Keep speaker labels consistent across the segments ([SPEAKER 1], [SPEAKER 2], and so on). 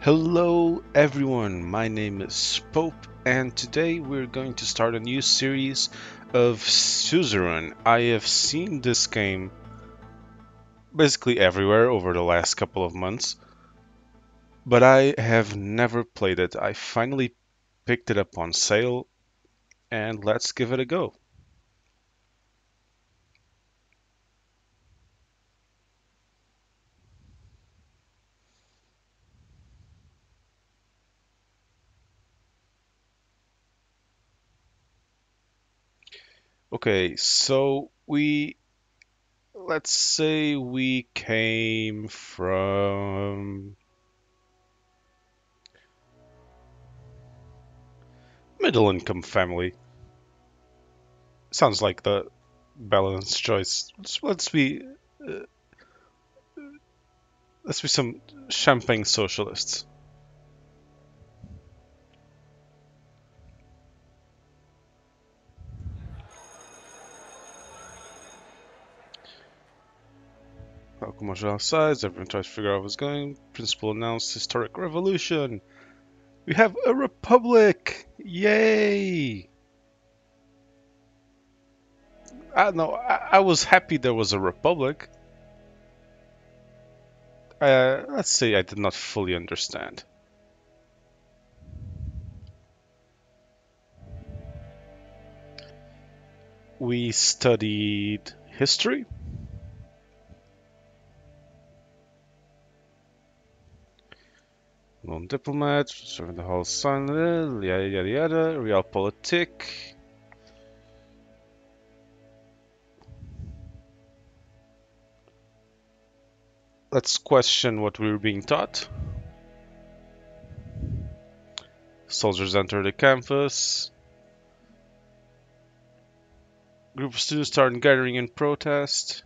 [SPEAKER 1] Hello everyone, my name is Pope and today we're going to start a new series of Suzerain. I have seen this game basically everywhere over the last couple of months, but I have never played it. I finally picked it up on sale and let's give it a go. Okay, so let's say we came from middle income family. Sounds like the balanced choice. Uh, let's be some champagne socialists. Welcome on all sides. Everyone tries to figure out what's going. Principal announced historic revolution. We have a republic. Yay! I was happy there was a republic. Let's say I did not fully understand. We studied history. Lone diplomat, serving the whole sun, yada yada yada, realpolitik. Let's question what we were being taught. Soldiers enter the campus. Group of students start gathering in protest.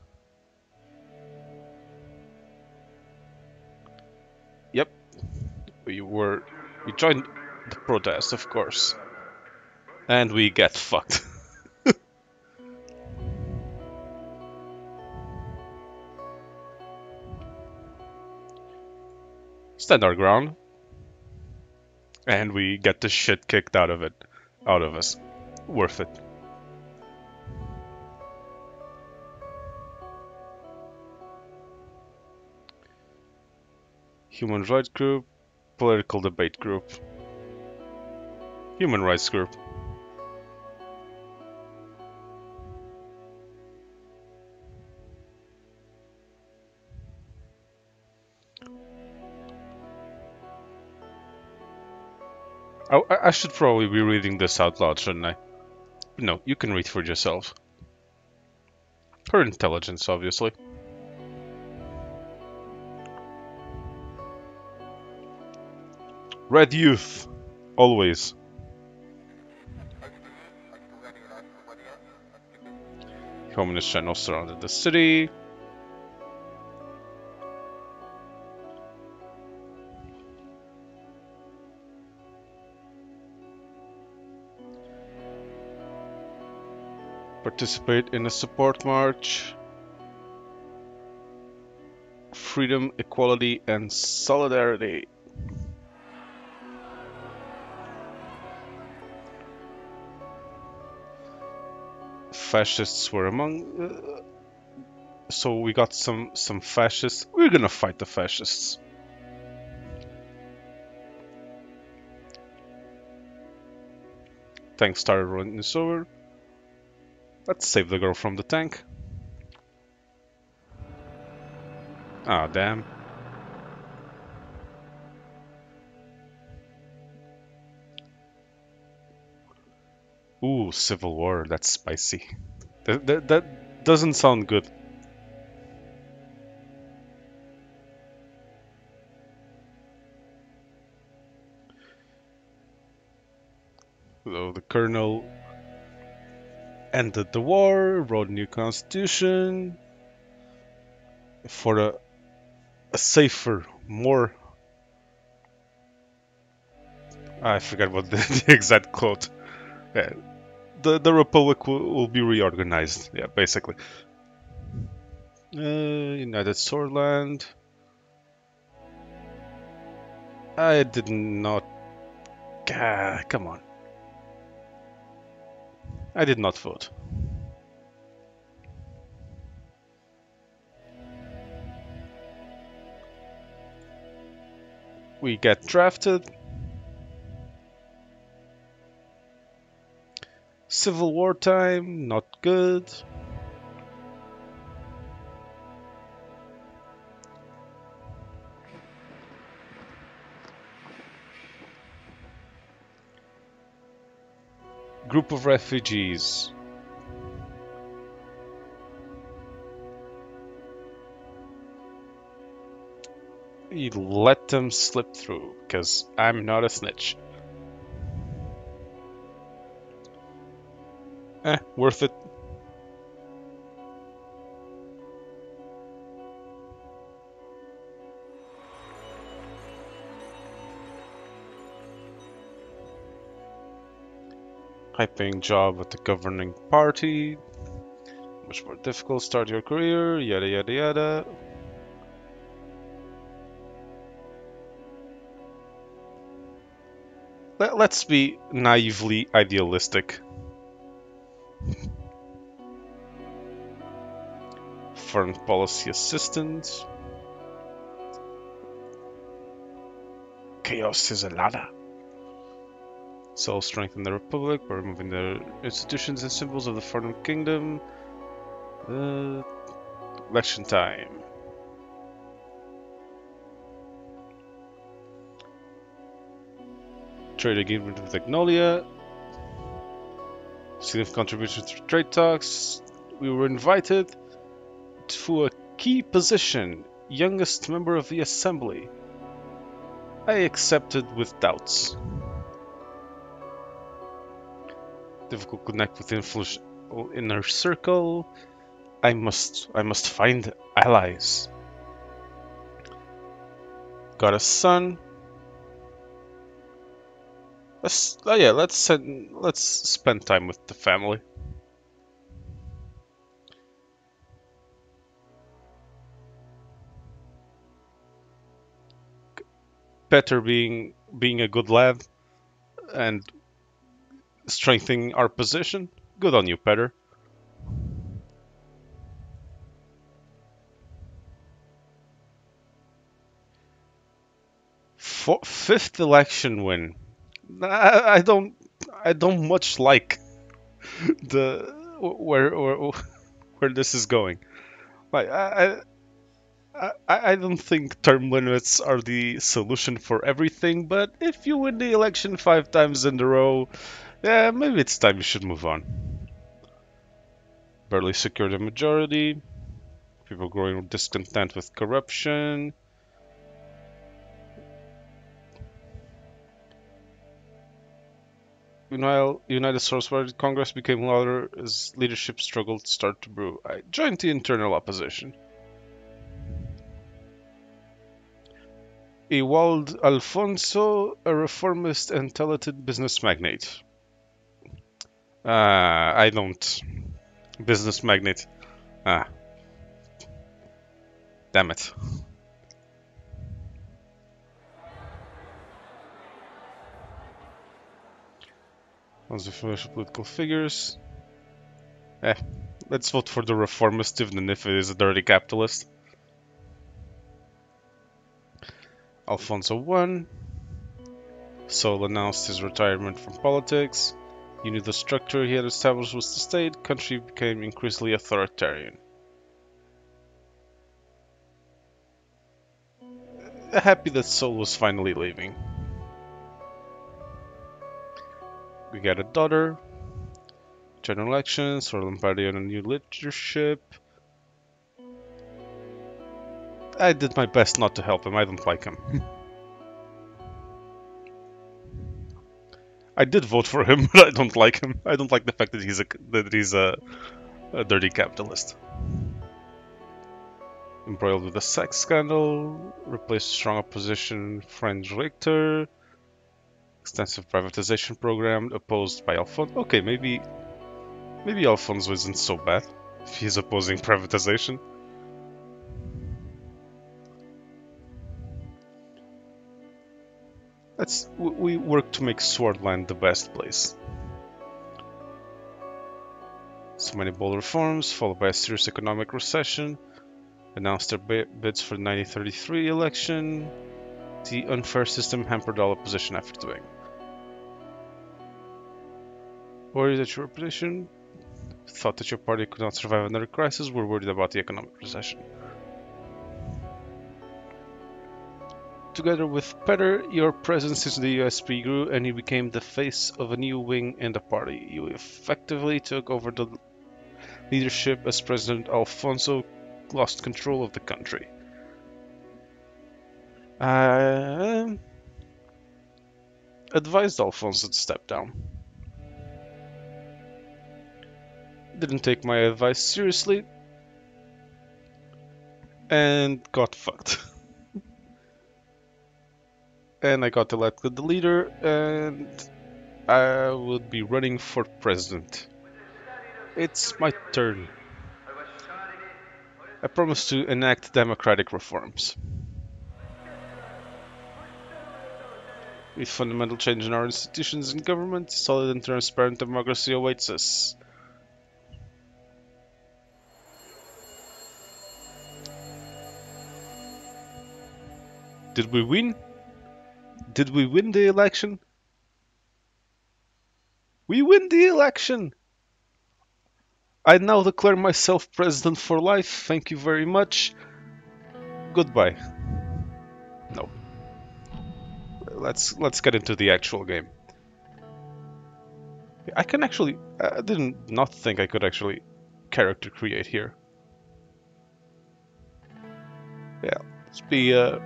[SPEAKER 1] Yep, we joined the protest, of course. And we get fucked. Stand our ground. And we get the shit kicked out of us. Worth it. Human rights group, political debate group. Human rights group. I should probably be reading this out loud, shouldn't I? No, you can read for yourself. Her intelligence, obviously. Red youth, always. Communist channels surrounded the city. Participate in a support march. Freedom, equality, and solidarity. Fascists were among. So we got some fascists. We're gonna fight the fascists. Tank started running us over. Let's save the girl from the tank. Ah, damn. Ooh, civil war. That's spicy. That doesn't sound good. So the colonel ended the war, wrote a new constitution for a safer, more. I forgot what the exact quote. Yeah, the republic will be reorganized. Yeah, basically. United Swordland. I did not... Ah, come on. I did not vote. We get drafted. Civil War time, not good. Group of refugees. You let them slip through, because I'm not a snitch. Worth it. High-paying job at the governing party. Much more difficult. Start your career. Yada yada yada. Let's be naively idealistic. Foreign policy assistant. Chaos is a ladder. So strengthen the Republic by removing the institutions and symbols of the foreign kingdom. Election time. Trade agreement with Magnolia. Significant contribution to trade talks. We were invited to a key position, youngest member of the assembly. I accepted with doubts. Difficult to connect with influential inner circle. I must find allies. Got a son. Let's spend time with the family. Better being a good lad and strengthening our position. Good on you, Petter. Fifth election win. I don't much like the where this is going. Like I don't think term limits are the solution for everything, but if you win the election 5 times in a row, yeah, maybe it's time you should move on. Barely secured a majority. People growing discontent with corruption. United Source Party Congress became louder as leadership struggled to start to brew. I joined the internal opposition. Ewald Alfonso, a reformist and talented business magnate. I don't. Business magnate. Damn it. Lots of influential political figures. Let's vote for the reformist, even if it is a dirty capitalist. Alfonso won. Sol announced his retirement from politics. He knew the structure he had established was the state. Country became increasingly authoritarian. Happy that Sol was finally leaving. We got a daughter. General elections, Sor Lombardi on a new leadership. I did my best not to help him. I don't like him. I did vote for him, but I don't like him. I don't like the fact that he's a dirty capitalist. Embroiled with a sex scandal, replaced strong opposition Franz Richter, extensive privatization program opposed by Alfonso. Okay, maybe Alfonso isn't so bad if he's opposing privatization. We work to make Swordland the best place. So many bold reforms, followed by a serious economic recession. Announced their bids for the 1933 election. The unfair system hampered all opposition efforts to win. Worried that your opposition thought that your party could not survive another crisis, were worried about the economic recession. Together with Petter, your presence in the USP grew and you became the face of a new wing in the party. You effectively took over the leadership as President Alfonso lost control of the country. I advised Alfonso to step down. Didn't take my advice seriously and got fucked. And I got elected the leader and I will be running for president. It's my turn. I promise to enact democratic reforms. With fundamental change in our institutions and government, solid and transparent democracy awaits us. Did we win? Did we win the election? We win the election! I now declare myself president for life. Thank you very much. Goodbye. No. Let's get into the actual game. I can actually... I didn't not think I could actually character create here. Yeah, let's be a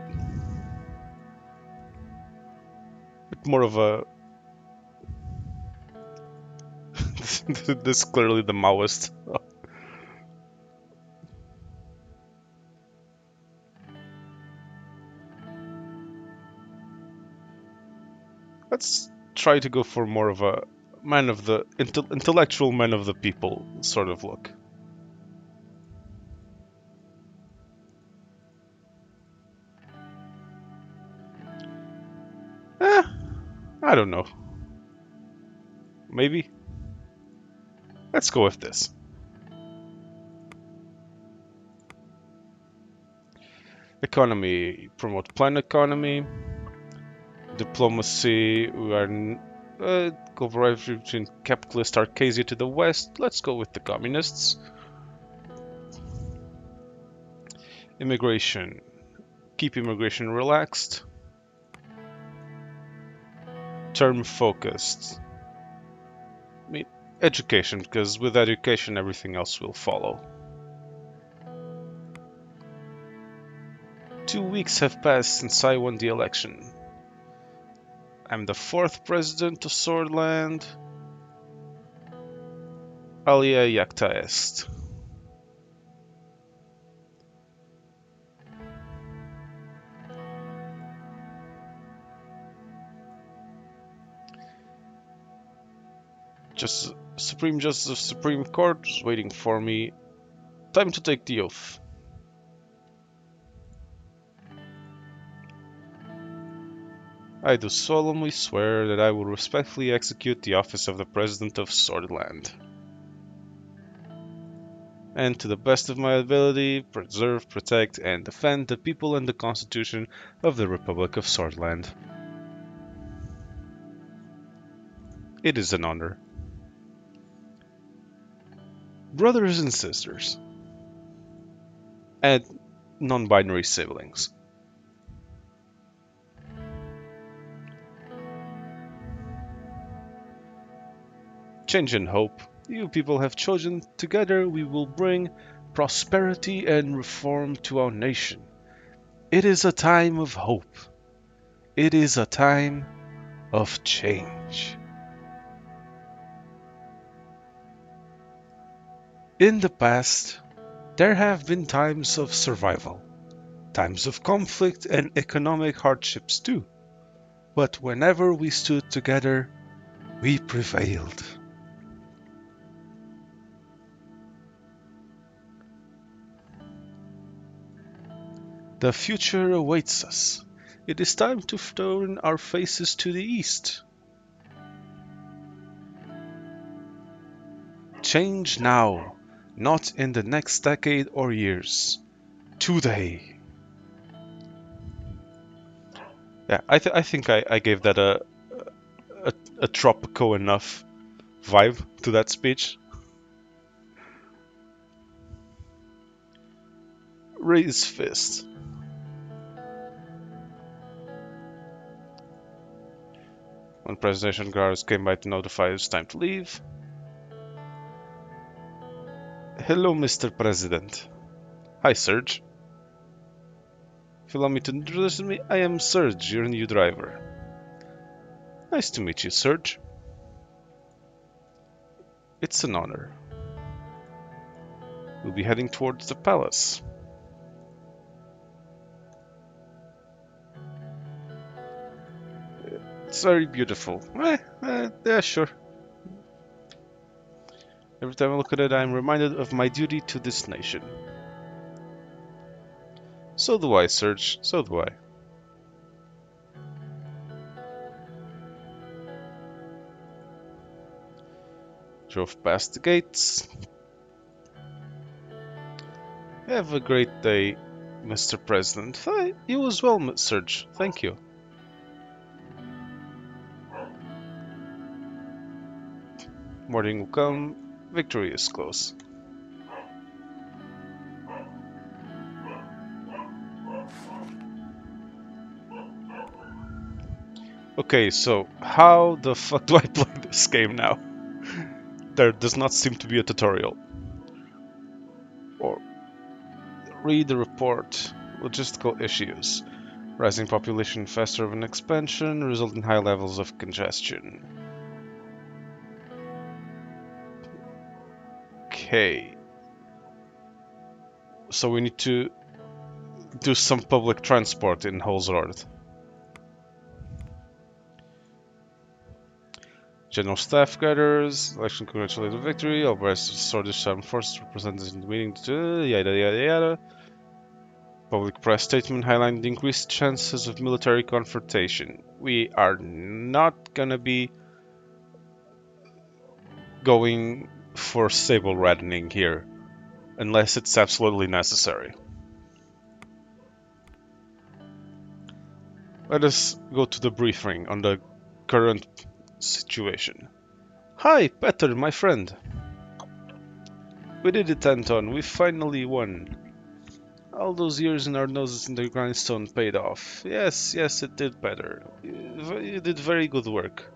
[SPEAKER 1] bit more of a... This is clearly the Maoist. Let's try to go for more of a man of the intellectual man of the people sort of look. I don't know. Maybe. Let's go with this. Economy. Promote planned economy. Diplomacy. We are cooperation between capitalist Arcasia to the west. Let's go with the communists. Immigration. Keep immigration relaxed. Term focused. I mean, education, because with education everything else will follow. 2 weeks have passed since I won the election. I'm the 4th president of Swordland. Alia Jacta Est. Supreme Justice of Supreme Court is waiting for me. Time to take the oath. I do solemnly swear that I will respectfully execute the office of the President of Swordland. And to the best of my ability, preserve, protect, and defend the people and the Constitution of the Republic of Swordland. It is an honor. Brothers and sisters, and non-binary siblings. Change and hope. You people have chosen. Together we will bring prosperity and reform to our nation. It is a time of hope. It is a time of change. In the past, there have been times of survival, times of conflict and economic hardships too. But whenever we stood together, we prevailed. The future awaits us, It is time to turn our faces to the east. Change now, not in the next decade or years. Today. Yeah, I think I gave that a tropical enough vibe to that speech. Raise fist. When presidential guards came by to notify it's time to leave. Hello, Mr. President. Hi, Serge. If you allow me to introduce me, I am Serge, your new driver. Nice to meet you, Serge. It's an honor. We'll be heading towards the palace. It's very beautiful. Yeah, sure. Every time I look at it, I'm reminded of my duty to this nation. So do I, Serge. So do I. Drove past the gates. Have a great day, Mr. President. You as well, Serge. Thank you. Morning will come. Victory is close. Okay, so how the fuck do I play this game now? There does not seem to be a tutorial. Or read the report. Logistical issues. Rising population, faster urban expansion, result in high levels of congestion. Okay. So we need to do some public transport in Holzrod. General staff gathers, election congratulated victory, all brass Swedish armed forces represented in the meeting, yada yada yada. Public press statement highlighting the increased chances of military confrontation. We are not gonna be going for sable reddening here, unless it's absolutely necessary. Let us go to the briefing on the current situation. Hi, Peter, my friend. We did it, Anton. We finally won. All those years in our noses in the grindstone paid off. Yes, yes, it did, Peter. You did very good work.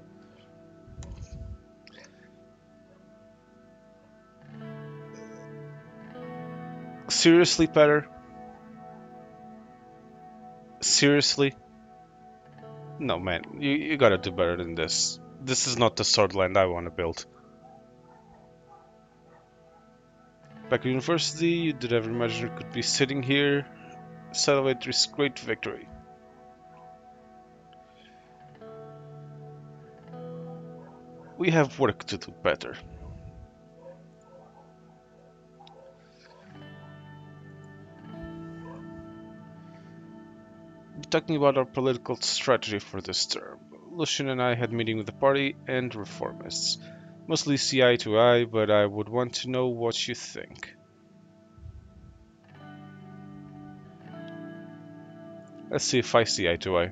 [SPEAKER 1] Seriously, Peter? Seriously? No, man, you gotta do better than this. This is not the swordland I want to build. Back at university, you did every measure could be sitting here. Celebrate this great victory. We have work to do better. Talking about our political strategy for this term. Lucian and I had a meeting with the party and reformists. Mostly see eye to eye, but I would want to know what you think. Let's see if I see eye to eye.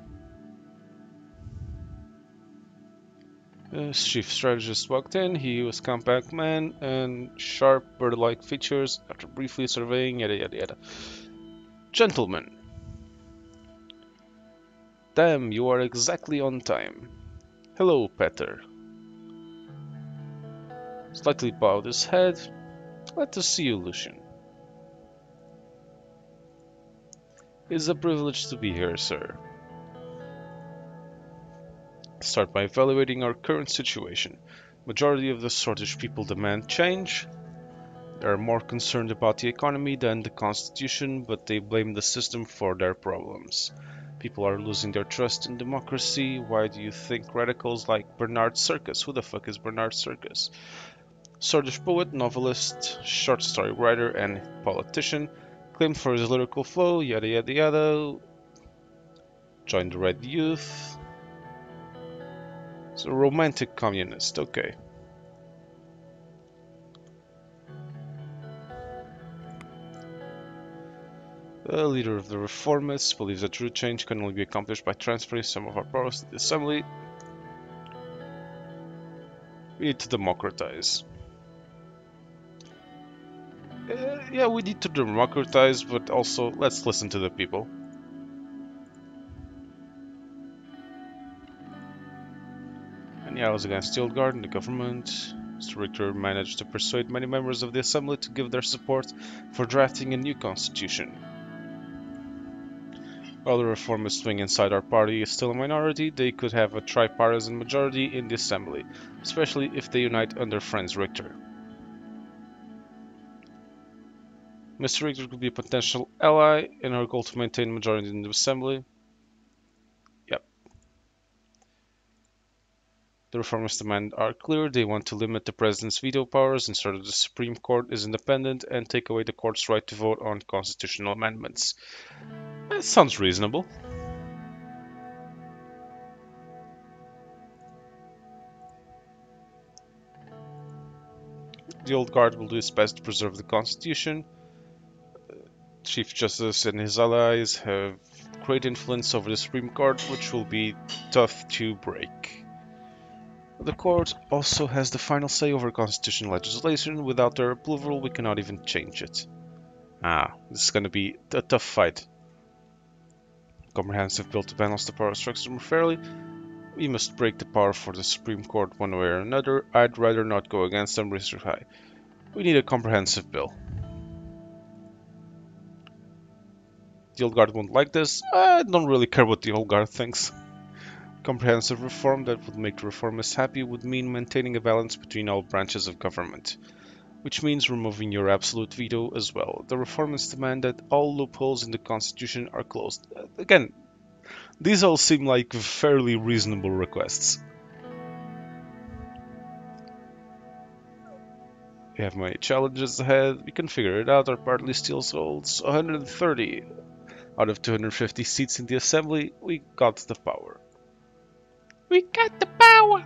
[SPEAKER 1] Chief strategist walked in. He was compact man and sharp bird-like features. After briefly surveying, yada yada yada. Gentlemen. Damn, you are exactly on time. Hello, Peter. Slightly bowed his head. Glad to see you, Lucian. It's a privilege to be here, sir. Start by evaluating our current situation. Majority of the Swedish people demand change. They are more concerned about the economy than the constitution, but they blame the system for their problems. People are losing their trust in democracy. Why do you think radicals like Bernard Circus? Who the fuck is Bernard Circus? Swedish poet, novelist, short story writer, and politician, claimed for his lyrical flow, yada yada yada. Join the Red Youth. So romantic communist, okay. The leader of the reformists believes that true change can only be accomplished by transferring some of our powers to the assembly. We need to democratize. Yeah, we need to democratize, but also let's listen to the people. And yeah, I was against the old guard and the government. Mr. Richter managed to persuade many members of the assembly to give their support for drafting a new constitution. While the reformist wing inside our party is still a minority, they could have a tripartisan majority in the assembly, especially if they unite under Franz Richter. Mr. Richter could be a potential ally in our goal to maintain majority in the assembly. Yep. The reformist demands are clear. They want to limit the president's veto powers, ensure that the Supreme Court is independent, and take away the court's right to vote on constitutional amendments. That sounds reasonable. The old guard will do its best to preserve the Constitution. Chief Justice and his allies have great influence over the Supreme Court, which will be tough to break. The court also has the final say over constitutional legislation. Without their approval, we cannot even change it. This is going to be a tough fight. Comprehensive bill to balance the power structure more fairly. We must break the power for the Supreme Court one way or another. I'd rather not go against them, risk high. We need a comprehensive bill. The old guard won't like this. I don't really care what the old guard thinks. Comprehensive reform that would make the reformists happy would mean maintaining a balance between all branches of government, which means removing your absolute veto as well. The reformists demand that all loopholes in the constitution are closed. Again, these all seem like fairly reasonable requests. We have many challenges ahead. We can figure it out. Our party still holds 130 out of 250 seats in the assembly. We got the power. We got the power!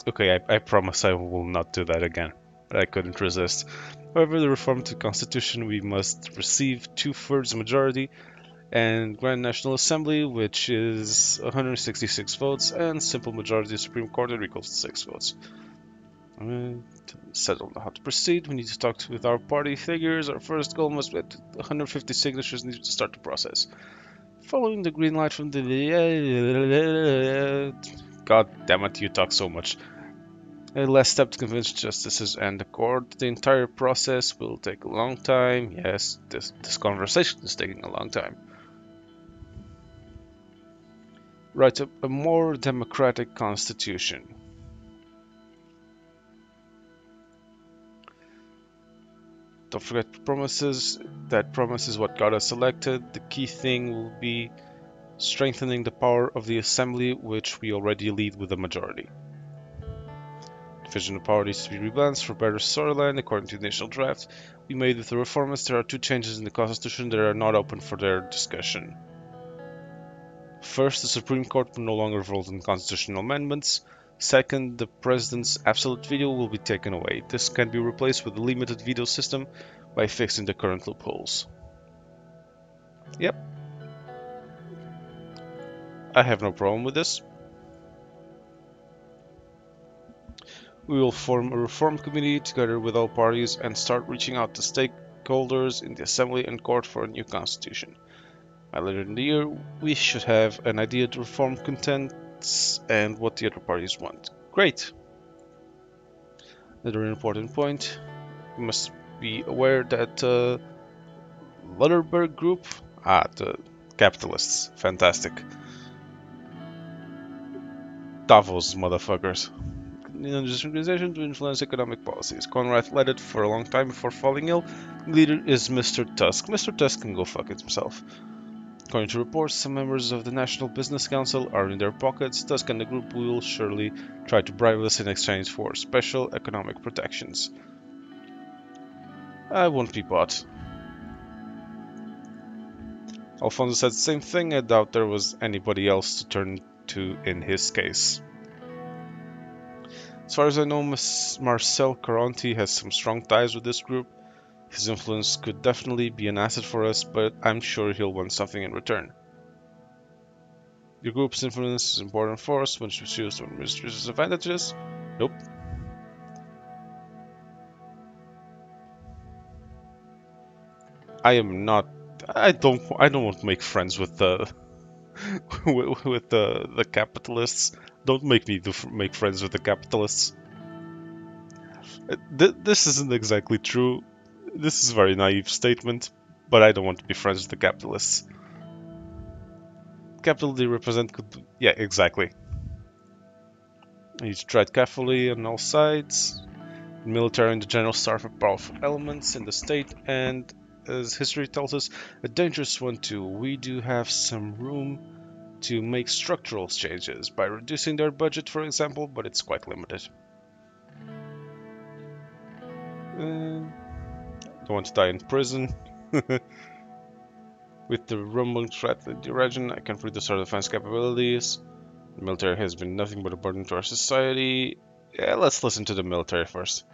[SPEAKER 1] Okay, I promise I will not do that again, but I couldn't resist. However, the reform to the constitution, we must receive 2/3 majority, and Grand National Assembly, which is 166 votes, and simple majority of the Supreme Court, that equals 6 votes. To settle on how to proceed, we need to talk with our party figures. Our first goal must be 150 signatures needed to start the process. Following the green light from the... God damn it, you talk so much. A last step to convince justices and the court. The entire process will take a long time. Yes, this conversation is taking a long time. Write up a more democratic constitution. Don't forget promises. That promise is what got us elected. The key thing will be strengthening the power of the assembly, which we already lead with a majority. Division of power needs to be rebalanced for better storyline. According to the initial draft we made with the reformists, there are 2 changes in the constitution that are not open for their discussion. First, the Supreme Court will no longer vote on constitutional amendments. Second, the President's absolute veto will be taken away. This can be replaced with a limited veto system by fixing the current loopholes. Yep. I have no problem with this. We will form a reform committee together with all parties and start reaching out to stakeholders in the Assembly and Court for a new constitution. By later in the year, we should have an idea to reform contents and what the other parties want. Great! Another important point, we must be aware that Lutterberg Group, the capitalists, fantastic. Davos, motherfuckers. This organization to influence economic policies. Conrad led it for a long time before falling ill. The leader is Mr. Tusk. Mr. Tusk can go fuck it himself. According to reports, some members of the National Business Council are in their pockets. Tusk and the group will surely try to bribe us in exchange for special economic protections. I won't be bought. Alfonso said the same thing. I doubt there was anybody else to turn to in his case. As far as I know, Marcel Caronti has some strong ties with this group. His influence could definitely be an asset for us, but I'm sure he'll want something in return. Your group's influence is important for us when we choose to administer its advantages. Nope. I am not. I don't want to make friends with the with the capitalists. Don't make me make friends with the capitalists. This isn't exactly true. This is a very naive statement, but I don't want to be friends with the capitalists. Capital they represent could... Yeah, exactly. You need to tread carefully on all sides. The military and the general staff are powerful elements in the state, and as history tells us, a dangerous one too. We do have some room to make structural changes by reducing their budget, for example, but it's quite limited. Don't want to die in prison. With the rumbling threat in the region, I can reduce our defense capabilities. The military has been nothing but a burden to our society. Yeah, let's listen to the military first.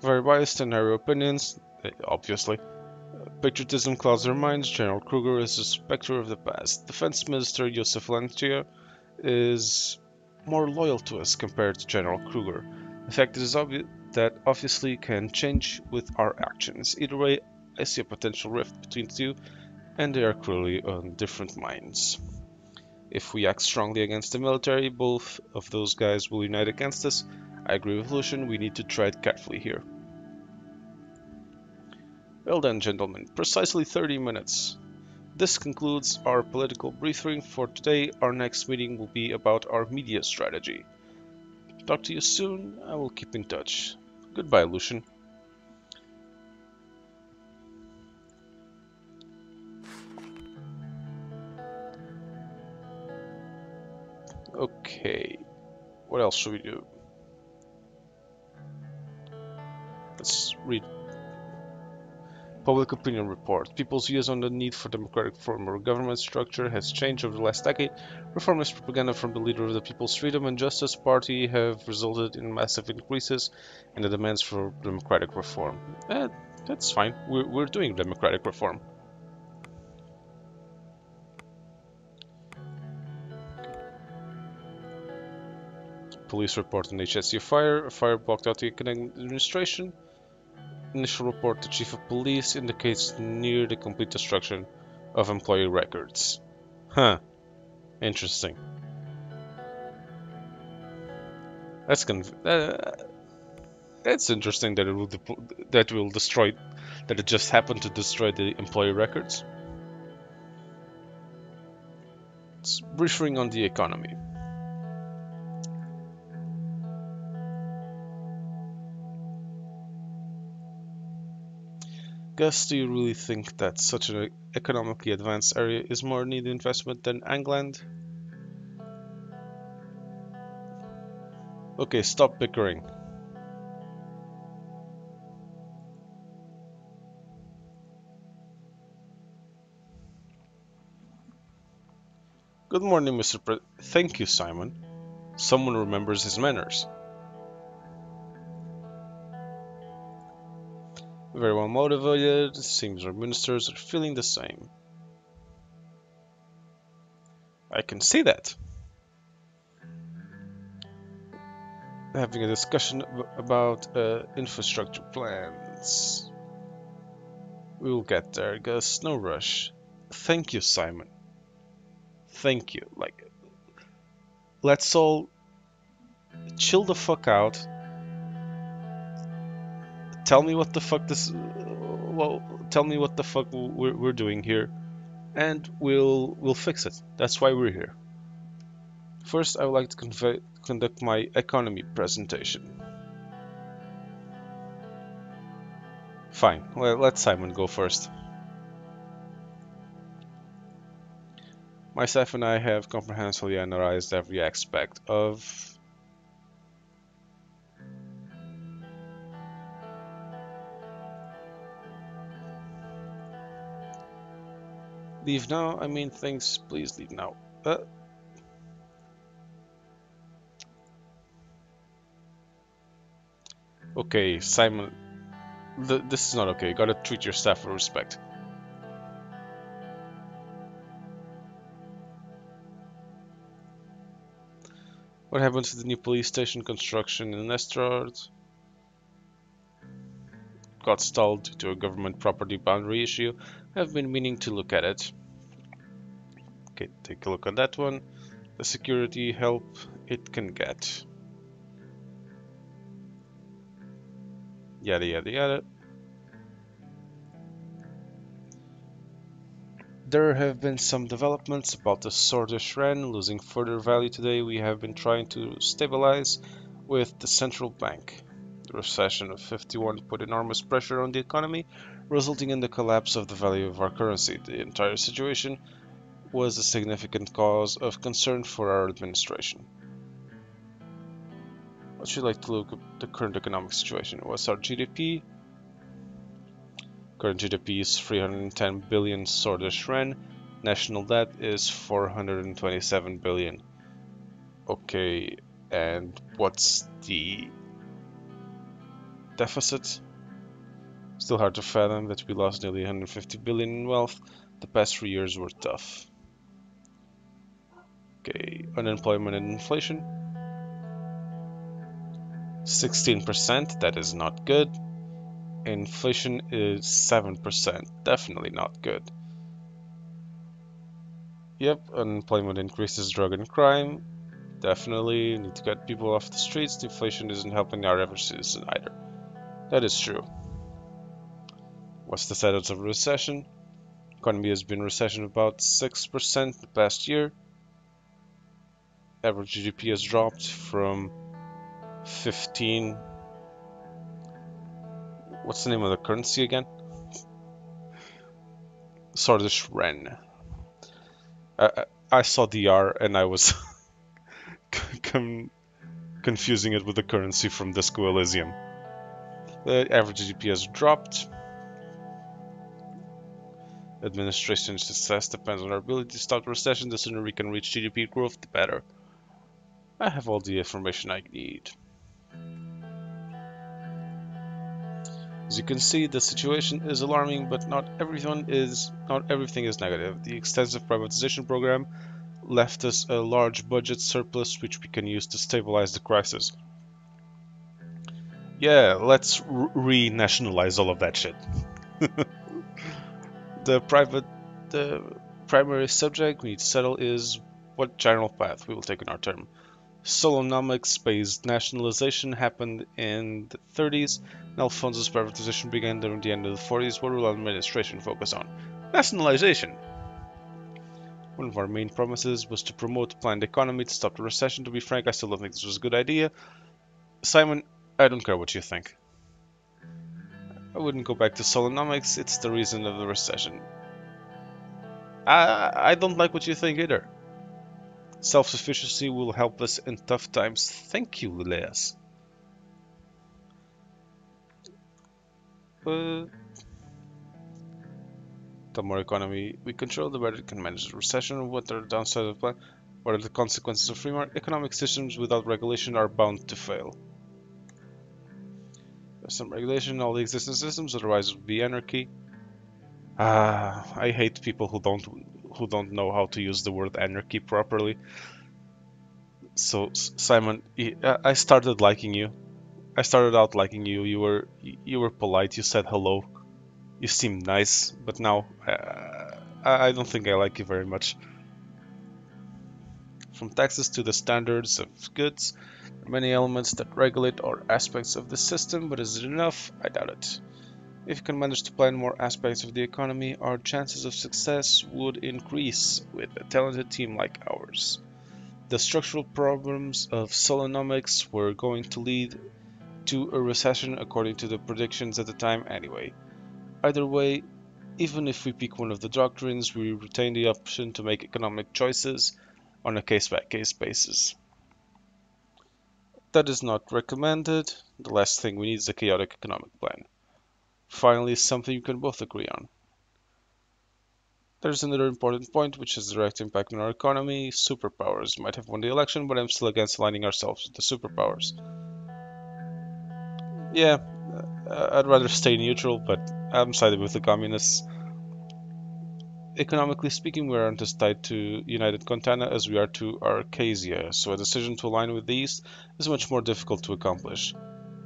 [SPEAKER 1] Very biased and narrow opinions, obviously. Patriotism clouds their minds. General Kruger is a specter of the past. Defense Minister Josef Lancia is more loyal to us compared to General Kruger. The fact is that obviously can change with our actions. Either way, I see a potential rift between the two, and they are clearly on different minds. If we act strongly against the military, both of those guys will unite against us. I agree with Lucian, we need to tread carefully here. Well then, gentlemen, precisely 30 minutes. This concludes our political briefing for today. Our next meeting will be about our media strategy. Talk to you soon. I will keep in touch. Goodbye, Lucian. Okay, what else should we do? Let's read Public Opinion Report. People's views on the need for democratic reform or government structure has changed over the last decade. Reformist propaganda from the leader of the People's Freedom and Justice Party have resulted in massive increases in the demands for democratic reform. That's fine. We're doing democratic reform. Police report on HSU fire. A fire blocked out the administration. Initial report to Chief of Police indicates near the complete destruction of employee records. Huh. Interesting. That's it's interesting that it just happened to destroy the employee records. It's briefing on the economy. Gus, do you really think that such an economically advanced area is more needed investment than England? Okay, stop bickering. Good morning, Mr. Thank you, Simon. Someone remembers his manners. Very well motivated, seems our ministers are feeling the same. I can see that. Having a discussion about infrastructure plans. We will get there, Gus, no rush. Thank you, Simon. Thank you. Let's all chill the fuck out. Tell me what the fuck tell me what the fuck we're doing here, and we'll fix it. That's why we're here. First, I would like to conduct my economy presentation. Fine, let Simon go first. My staff and I have comprehensively analyzed every aspect of Leave now? I mean, thanks. Please leave now. Uh, okay, Simon. This is not okay. You gotta treat your staff with respect. What happened to the new police station construction in Lestrade? Got stalled due to a government property boundary issue. I've been meaning to look at it. Okay, take a look at that one. The security help it can get. Yada yada yada. There have been some developments about the Suzerain losing further value today. We have been trying to stabilize with the central bank. The recession of 51 put enormous pressure on the economy, resulting in the collapse of the value of our currency. The entire situation was a significant cause of concern for our administration. Would you like to look at the current economic situation? What's our GDP? Current GDP is 310 billion Swedish yen. National debt is 427 billion. Okay, and what's the deficit? Still hard to fathom that we lost nearly 150 billion in wealth. The past 3 years were tough. Okay, unemployment and inflation. 16%, that is not good. Inflation is 7%, definitely not good. Yep, unemployment increases drug and crime. Definitely need to get people off the streets. The inflation isn't helping our average citizen either. That is true. What's the status of recession? Economy has been in recession about 6% the past year. Average GDP has dropped from 15. What's the name of the currency again? Swedish Ren. I saw the R and I was confusing it with the currency from Disco Elysium. The average GDP has dropped. Administration success depends on our ability to stop the recession. The sooner we can reach GDP growth, the better. I have all the information I need. As you can see, the situation is alarming, but not everything is negative. The extensive privatization program left us a large budget surplus which we can use to stabilize the crisis. Yeah, let's re-nationalize all of that shit. The primary subject we need to settle is what general path we will take in our term. Solonomics-based nationalization happened in the 30s, and Alfonso's privatization began during the end of the 40s. What will our administration focus on? Nationalization! One of our main promises was to promote a planned economy to stop the recession. To be frank, I still don't think this was a good idea. Simon, I don't care what you think. I wouldn't go back to Solonomics, it's the reason of the recession. I don't like what you think either. Self-sufficiency will help us in tough times. Thank you, Lileas. The more economy we control, the better it can manage the recession. What are the downsides of the plan? What are the consequences of free market? Economic systems without regulation are bound to fail. There's some regulation in all the existing systems, otherwise it would be anarchy. I hate people who don't know how to use the word anarchy properly. So Simon, I started liking you. I started out liking you. You were polite. You said hello. You seemed nice, but now I don't think I like you very much. From taxes to the standards of goods, there are many elements that regulate all aspects of the system, but is it enough? I doubt it. If you can manage to plan more aspects of the economy, our chances of success would increase with a talented team like ours. The structural problems of Solonomics were going to lead to a recession according to the predictions at the time anyway. Either way, even if we pick one of the doctrines, we retain the option to make economic choices on a case-by-case basis. That is not recommended. The last thing we need is a chaotic economic plan. Finally, something you can both agree on. There's another important point, which is direct impact on our economy. Superpowers might have won the election, but I'm still against aligning ourselves with the superpowers. Yeah, I'd rather stay neutral, but I'm sided with the communists. Economically speaking, we aren't as tied to United Contana as we are to Arcasia, so a decision to align with these is much more difficult to accomplish.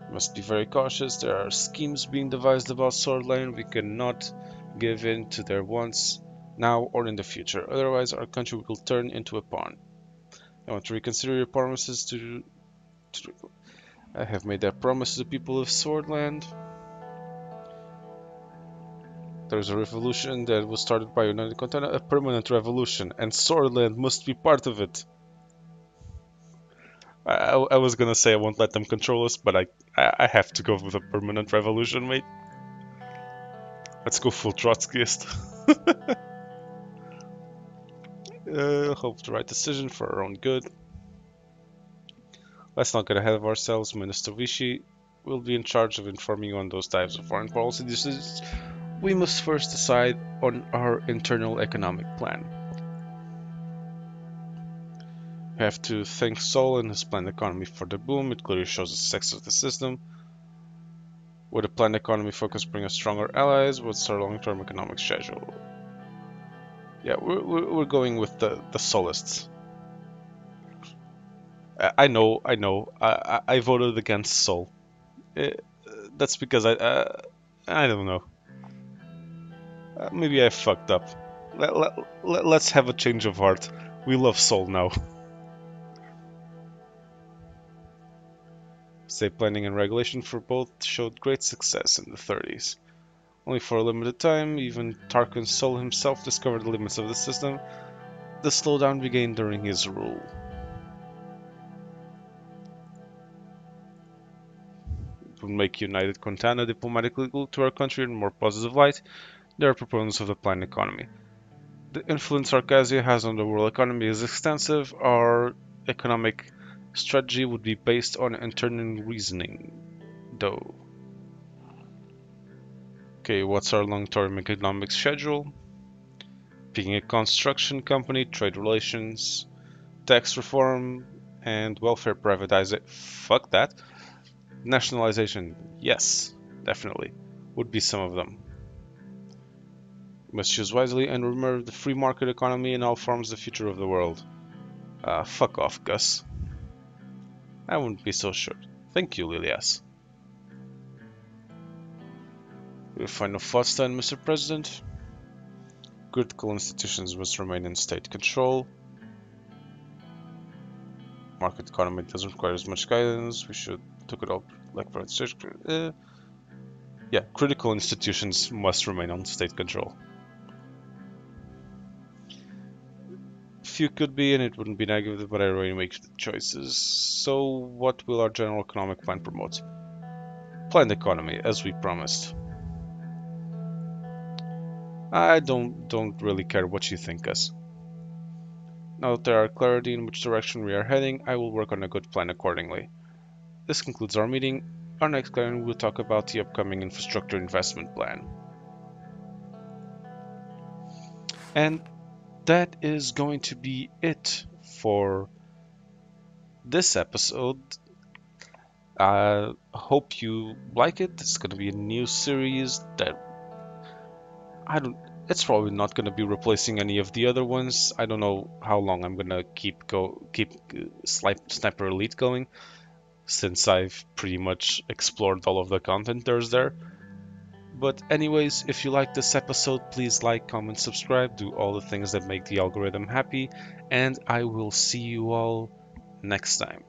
[SPEAKER 1] We must be very cautious. There are schemes being devised about Swordland. We cannot give in to their wants now or in the future. Otherwise, our country will turn into a pawn. I want to reconsider your promises to I have made that promise to the people of Swordland. There's a revolution that was started by United Contana, a permanent revolution, and Swordland must be part of it. I was gonna say I won't let them control us, but I have to go with a permanent revolution, mate. Let's go full Trotskyist. Hope the right decision for our own good. Let's not get ahead of ourselves. Minister Vichy will be in charge of informing you on those types of foreign policy decisions. We must first decide on our internal economic plan. We have to thank Sol and his planned economy for the boom. It clearly shows the success of the system. Would a planned economy focus bring us stronger allies? What's our long-term economic schedule? Yeah, we're going with the Solists. I know. I voted against Sol. Uh, that's because I don't know. Maybe I fucked up. Let's have a change of heart. We love Sol now. State planning and regulation for both showed great success in the 30s. Only for a limited time, even Tarquin Sol himself discovered the limits of the system. The slowdown began during his rule. It would make United Contana diplomatically equal to our country in a more positive light. They are proponents of the planned economy. The influence Arcasia has on the world economy is extensive. Our economic strategy would be based on internal reasoning, though. Okay, what's our long-term economic schedule? Being a construction company, trade relations, tax reform, and welfare privatization. Fuck that. Nationalization. Yes, definitely. Would be some of them. We must choose wisely and remember the free market economy in all forms the future of the world. Fuck off, Gus. I wouldn't be so sure. Thank you, Lilias. Your final thoughts then, Mr. President? Critical institutions must remain in state control. Market economy doesn't require as much guidance. We should take it all like privatization. Yeah, critical institutions must remain on state control. Few could be, and it wouldn't be negative, but I already make the choices. So, what will our general economic plan promote? Planned economy, as we promised. I don't really care what you think, Gus. Now that there are clarity in which direction we are heading, I will work on a good plan accordingly. This concludes our meeting. Our next plan will talk about the upcoming infrastructure investment plan. And that is going to be it for this episode. I hope you like it. It's going to be a new series that it's probably not going to be replacing any of the other ones. I don't know how long I'm going to keep Sniper Elite going, since I've pretty much explored all of the content there's there. But anyways, if you like this episode, please like, comment, subscribe, do all the things that make the algorithm happy, and I will see you all next time.